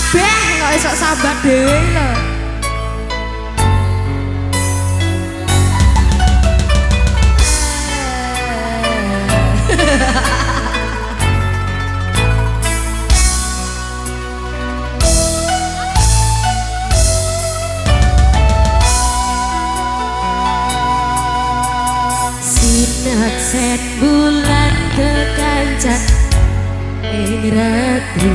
kabeh kok esok sambat dhewe lho. Set bulan kekancan ing ratu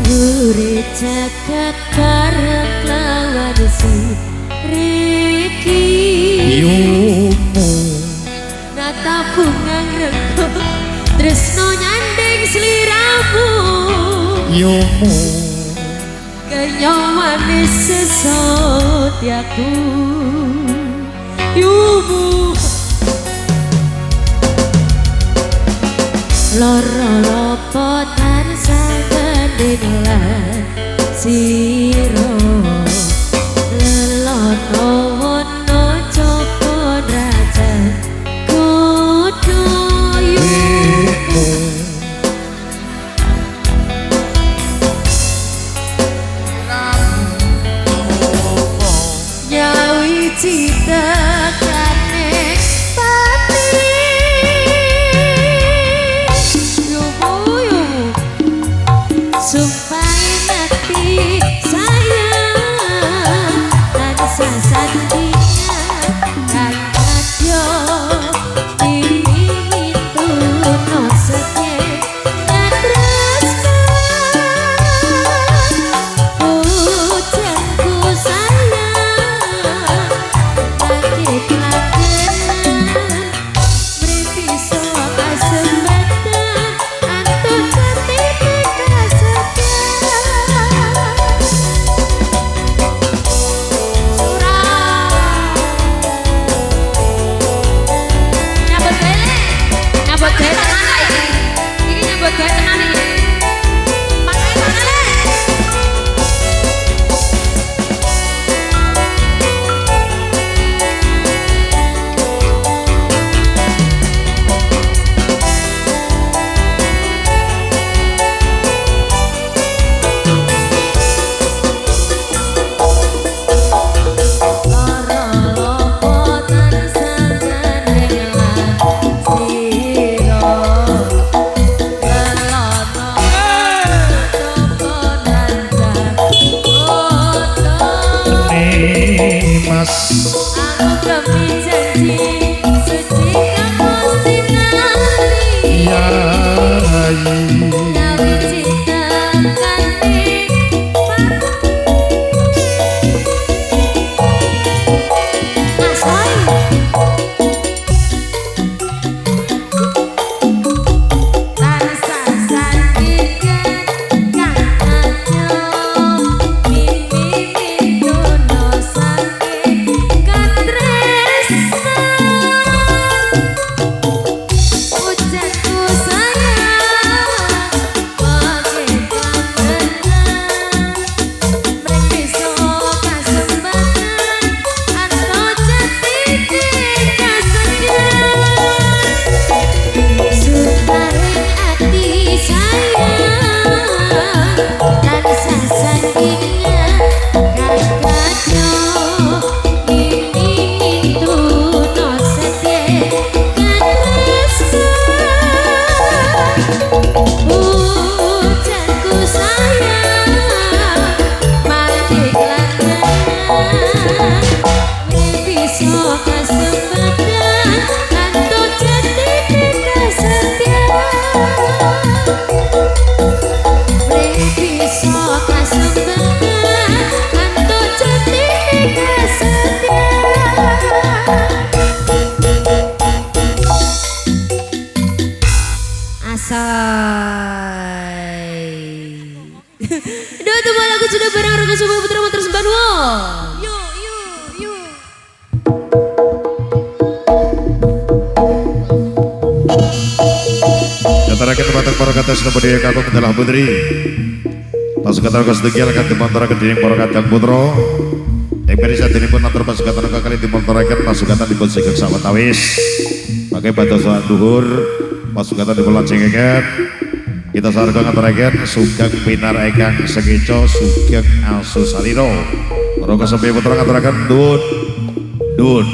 urip jagat karep lawan si Riki yumu nata bunga rego tresno nyanding sliramu yumu kenyawane sesotyaku yumu loro lopo tansah gendeng lan siro lelono wono joko rajan kudu yumu nyawi cita Doa temu lagu sudah bareng Raka Suma Putra Motor Sembanwo. Yatarakan tempat para kata sudah berdiri kakak adalah putri. Pasukan Raka Sedegial akan dimantarakan diri para kata putro. Yang beri saat ini pun nanti pasukan Raka kali dimantarakan pasukan di pun segera sama tawis. Pakai batu soal duhur pasukan di bulan cengeket. Kita sarga ngaturaken Sugeng Pinar Ekang Segico Sugeng Asus Salino. Para kesempi putra ngaturaken dun.